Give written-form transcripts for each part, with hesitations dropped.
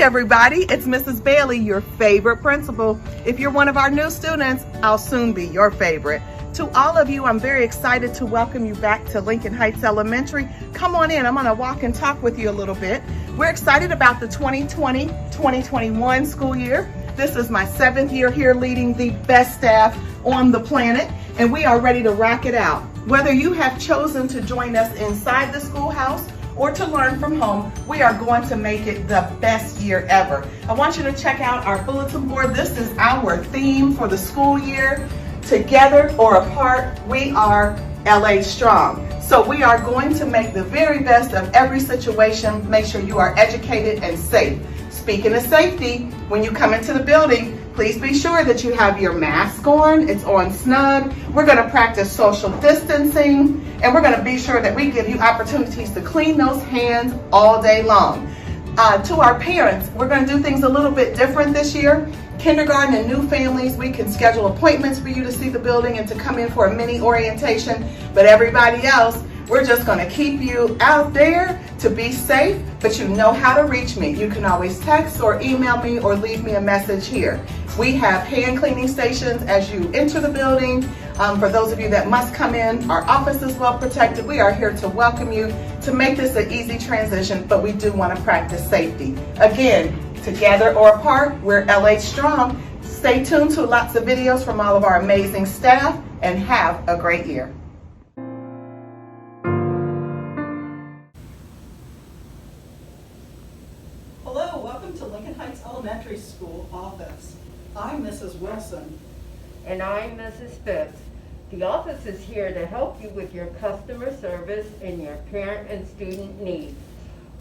everybody, it's Mrs. Bailey, your favorite principal. If you're one of our new students, I'll soon be your favorite. To all of you, I'm very excited to welcome you back to Lincoln Heights Elementary. Come on in, I'm gonna walk and talk with you a little bit. We're excited about the 2020-2021 school year. This is my 7th year here leading the best staff on the planet, and we are ready to rock it out. Whether you have chosen to join us inside the schoolhouse or to learn from home, we are going to make it the best year ever. I want you to check out our bulletin board. This is our theme for the school year. Together or apart, we are LA Strong. So we are going to make the very best of every situation, make sure you are educated and safe. Speaking of safety, when you come into the building, please be sure that you have your mask on, it's on snug. We're gonna practice social distancing, and we're gonna be sure that we give you opportunities to clean those hands all day long. To our parents, we're gonna do things a little bit different this year. Kindergarten and new families, we can schedule appointments for you to see the building and to come in for a mini orientation, but everybody else, we're just gonna keep you out there to be safe, but you know how to reach me. You can always text or email me or leave me a message here. We have hand cleaning stations as you enter the building. For those of you that must come in, our office is well protected. We are here to welcome you, to make this an easy transition, but we do want to practice safety. Again, together or apart, we're LA Strong. Stay tuned to lots of videos from all of our amazing staff, and have a great year. Hello, welcome to Lincoln Heights Elementary School office. I'm Mrs. Wilson. And I'm Mrs. Phipps. The office is here to help you with your customer service and your parent and student needs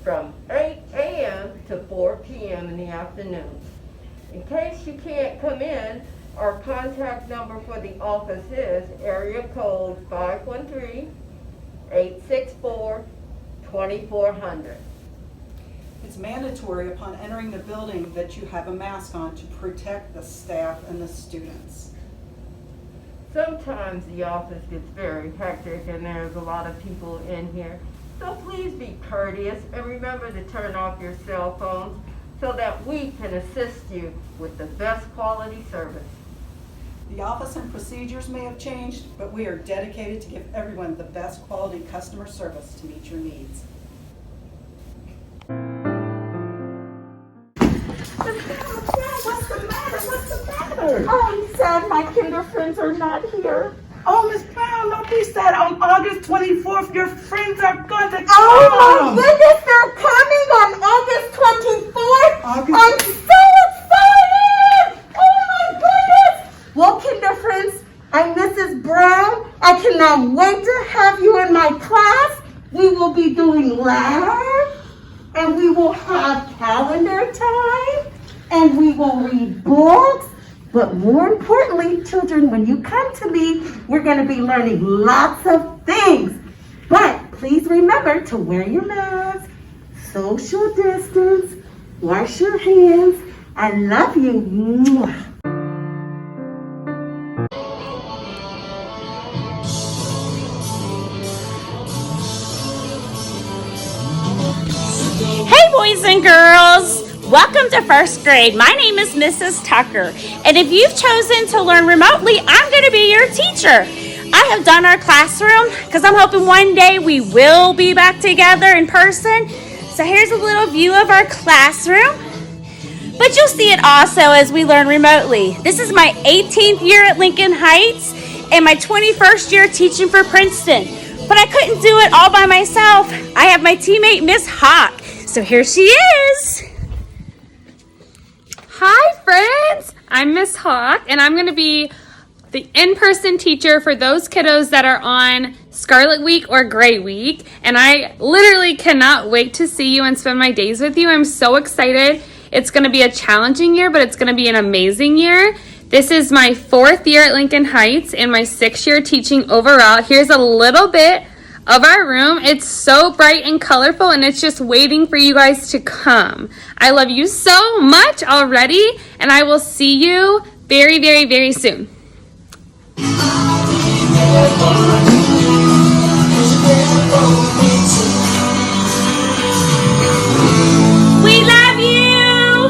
from 8 a.m. to 4 p.m. in the afternoon. In case you can't come in, our contact number for the office is area code 513-864-2400. It's mandatory upon entering the building that you have a mask on to protect the staff and the students. Sometimes the office gets very hectic and there's a lot of people in here. So please be courteous and remember to turn off your cell phones so that we can assist you with the best quality service. The office and procedures may have changed, but we are dedicated to give everyone the best quality customer service to meet your needs. What's the matter? Oh, I'm sad my kinder friends are not here. Oh, Miss Brown, don't be sad. On August 24th, your friends are going to come. Oh my goodness, they're coming on August 24th. I'm so excited. Oh my goodness. Well, kinder friends, I'm Mrs. Brown. I cannot wait to have you in my class. We will be doing lab, and we will have calendar time, and we will read books. But more importantly, children, when you come to me, we're going to be learning lots of things. But please remember to wear your mask, social distance, wash your hands. I love you. Mwah. Hey boys and girls, welcome to first grade. My name is Mrs. Tucker, and if you've chosen to learn remotely, I'm going to be your teacher. I have done our classroom because I'm hoping one day we will be back together in person. So here's a little view of our classroom, but you'll see it also as we learn remotely. This is my 18th year at Lincoln Heights and my 21st year teaching for Princeton. But I couldn't do it all by myself. I have my teammate, Miss Hawk. So here she is. Hi friends, I'm Miss Hawk and I'm going to be the in-person teacher for those kiddos that are on Scarlet Week or Gray Week, and I literally cannot wait to see you and spend my days with you. I'm so excited. It's going to be a challenging year, but it's going to be an amazing year. This is my 4th year at Lincoln Heights and my 6th year teaching overall. Here's a little bit of our room. It's so bright and colorful, and it's just waiting for you guys to come. I love you so much already, and I will see you very, very, very soon. We love you!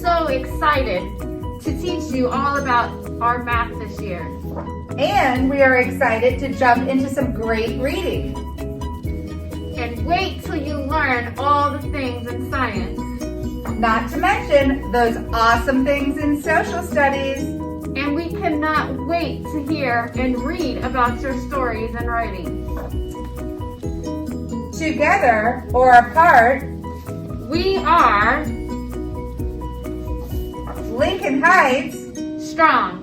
so excited to teach you all about our math this year. And we are excited to jump into some great reading. And wait till you learn all the things in science. Not to mention those awesome things in social studies. And we cannot wait to hear and read about your stories and writing. Together or apart, We are Lincoln Heights strong.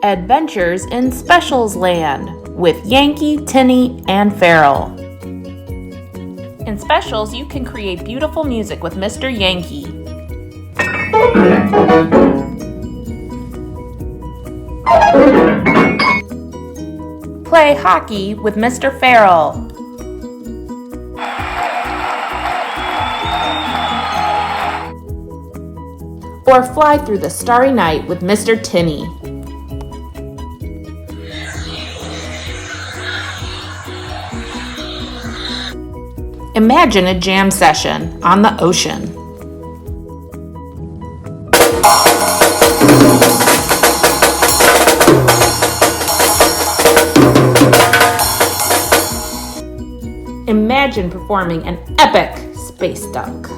Adventures in Specials Land with Yankee, Tinny, and Farrell. In Specials, you can create beautiful music with Mr. Yankee. Play hockey with Mr. Farrell. Or fly through the starry night with Mr. Tinny. Imagine a jam session on the ocean. Imagine performing an epic space dunk.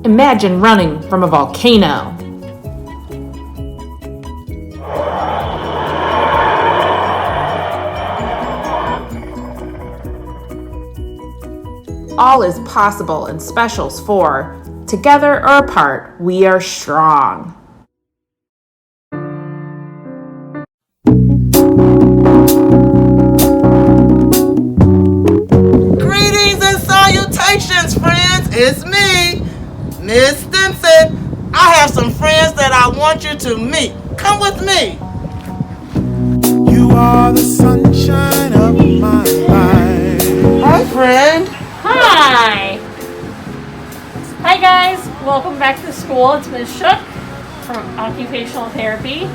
Imagine running from a volcano. All is possible in Specials for Together or Apart, We Are Strong. Greetings and salutations, friends. It's me, Miss Stinson. I have some friends that I want you to meet. Come with me. You are the sunshine of my life. Hi, friend. Hi! Hi guys, welcome back to school. It's Ms. Shook from Occupational Therapy.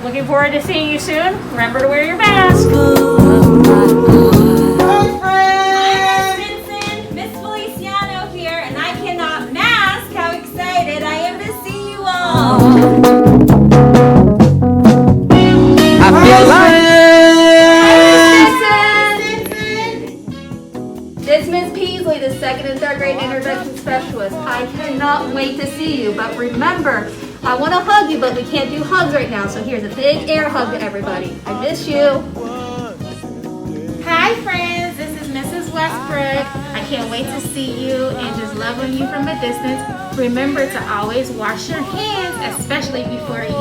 Looking forward to seeing you soon. Remember to wear your mask. Hi, friend. Vincent, Miss Feliciano here, and I cannot mask how excited I am to see you all. hug you, but we can't do hugs right now. So here's a big air hug to everybody. I miss you. Hi friends, this is Mrs. Westbrook. I can't wait to see you and just love on you from a distance. Remember to always wash your hands, especially before eating.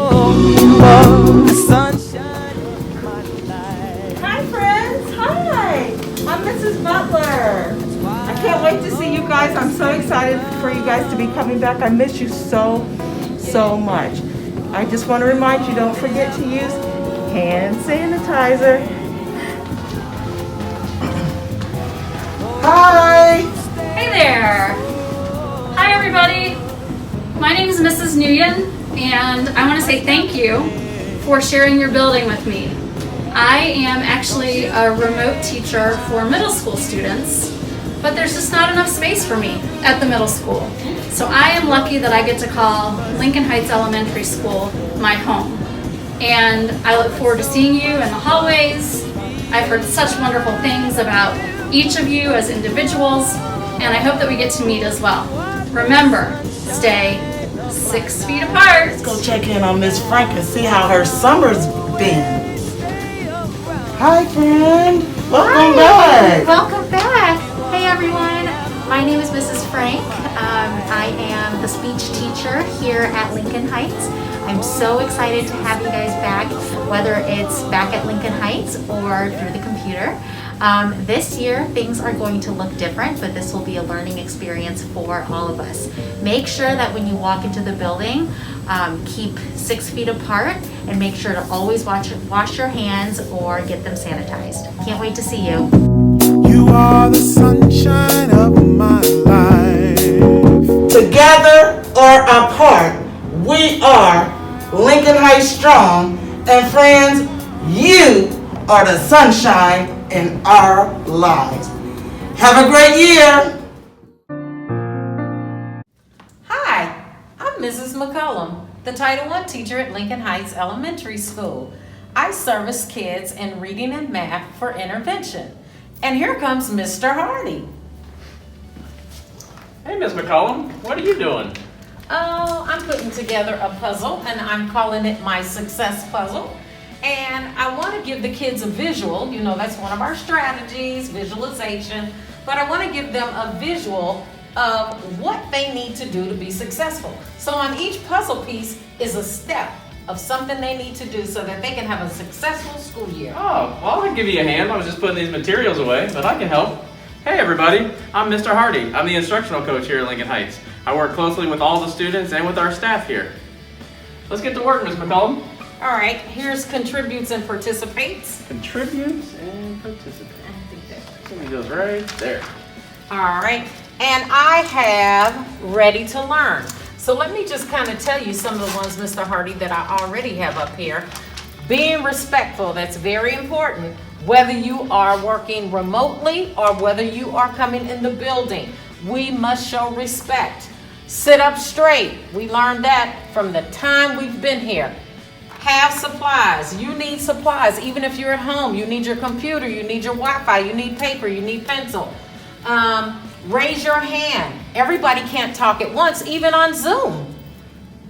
Hi friends, hi. I'm Mrs. Butler. I can't wait to see you guys. I'm so excited for you guys to be coming back. I miss you so much. I just want to remind you, don't forget to use hand sanitizer. Hi. Hey there. Hi everybody. My name is Mrs. Nguyen, and I want to say thank you for sharing your building with me. I am actually a remote teacher for middle school students, but there's just not enough space for me at the middle school. So I am lucky that I get to call Lincoln Heights Elementary School my home. And I look forward to seeing you in the hallways. I've heard such wonderful things about each of you as individuals, and I hope that we get to meet as well. Remember, stay 6 feet apart. Let's go check in on Miss Frank and see how her summer's been. Hi, friend. Welcome back. Welcome back. Hey everyone. My name is Mrs. Frank. I am the speech teacher here at Lincoln Heights. I'm so excited to have you guys back, whether it's back at Lincoln Heights or through the computer. This year, things are going to look different, but this will be a learning experience for all of us. Make sure that when you walk into the building, keep 6 feet apart and make sure to always wash your hands or get them sanitized. Can't wait to see you. You are the sunshine of my life. Together or apart, we are Lincoln Heights Strong. And friends, you are the sunshine in our lives. Have a great year. Hi, I'm Mrs. McCullum, the Title I teacher at Lincoln Heights Elementary School. I service kids in reading and math for intervention. And here comes Mr. Hardy. Hey, Miss McCollum, what are you doing? Oh, I'm putting together a puzzle, and I'm calling it my success puzzle. And I want to give the kids a visual. You know, that's one of our strategies, visualization. But I want to give them a visual of what they need to do to be successful. So on each puzzle piece is a step of something they need to do so that they can have a successful school year. Oh, well, I can give you a hand. I was just putting these materials away, but I can help. Hey, everybody. I'm Mr. Hardy. I'm the instructional coach here at Lincoln Heights. I work closely with all the students and with our staff here. Let's get to work, Ms. McCollum. All right, here's contributes and participates. Contributes and participates. Let me goes right there. All right, and I have ready to learn. So let me just kind of tell you some of the ones, Mr. Hardy, that I already have up here. Being respectful, that's very important. Whether you are working remotely or whether you are coming in the building, we must show respect. Sit up straight. We learned that from the time we've been here. Have supplies. You need supplies. Even if you're at home, you need your computer, you need your Wi-Fi, you need paper, you need pencil. Raise your hand. Everybody can't talk at once, even on Zoom.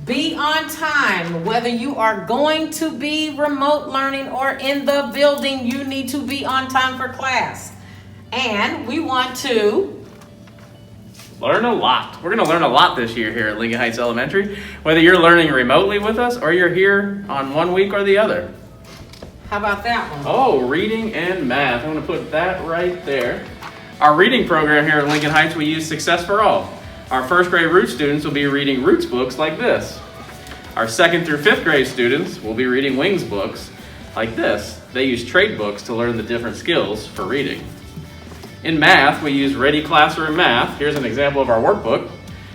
Be on time. Whether you are going to be remote learning or in the building, you need to be on time for class. And we want to learn a lot. We're going to learn a lot this year here at Lincoln Heights Elementary, whether you're learning remotely with us or you're here on one week or the other. How about that one? Oh, reading and math. I'm going to put that right there. Our reading program here at Lincoln Heights, we use Success for All. Our first grade Roots students will be reading Roots books like this. Our second through fifth grade students will be reading Wings books like this. They use trade books to learn the different skills for reading. In math, we use Ready Classroom Math. Here's an example of our workbook.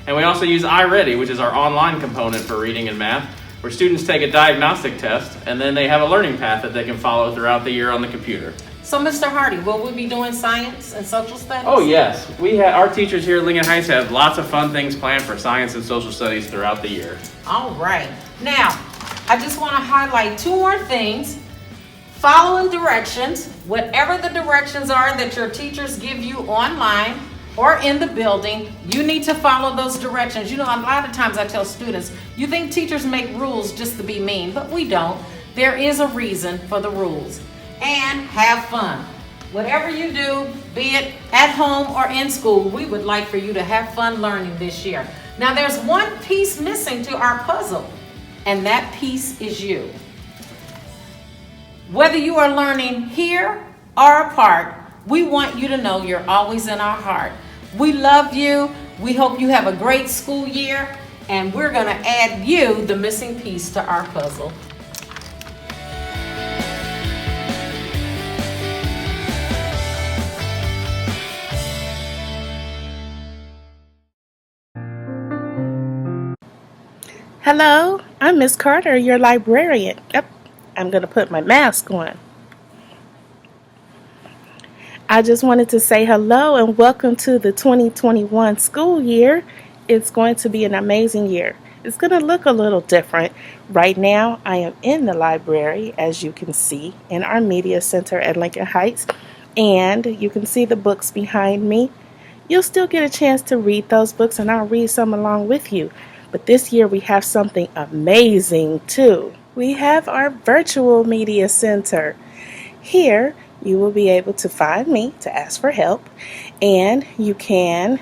And we also use iReady, which is our online component for reading and math, where students take a diagnostic test and then they have a learning path that they can follow throughout the year on the computer. So, Mr. Hardy, will we be doing science and social studies? Oh, yes. Our teachers here at Lincoln Heights have lots of fun things planned for science and social studies throughout the year. All right. Now, I just want to highlight two more things. Following directions, whatever the directions are that your teachers give you online, or in the building, you need to follow those directions. You know, a lot of times I tell students, you think teachers make rules just to be mean, but we don't. There is a reason for the rules. And have fun. Whatever you do, be it at home or in school, we would like for you to have fun learning this year. Now there's one piece missing to our puzzle, and that piece is you. Whether you are learning here or apart, we want you to know you're always in our heart. We love you. We hope you have a great school year, and we're going to add you, the missing piece, to our puzzle. Hello, I'm Miss Carter, your librarian. Yep, I'm going to put my mask on. I just wanted to say hello and welcome to the 2021 school year. It's going to be an amazing year. It's going to look a little different. Right now, I am in the library, as you can see, in our media center at Lincoln Heights, and you can see the books behind me. You'll still get a chance to read those books, and I'll read some along with you. But this year we have something amazing too. We have our virtual media center. Here you will be able to find me to ask for help, and you can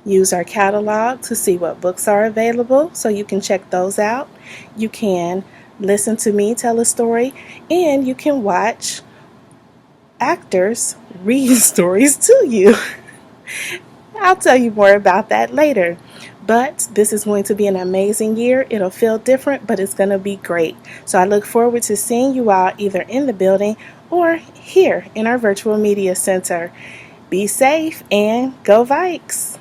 use our catalog to see what books are available so you can check those out. You can listen to me tell a story, and you can watch actors read stories to you. I'll tell you more about that later. But this is going to be an amazing year. It'll feel different, but it's going to be great. So I look forward to seeing you all either in the building or here in our virtual media center. Be safe and go Vikes!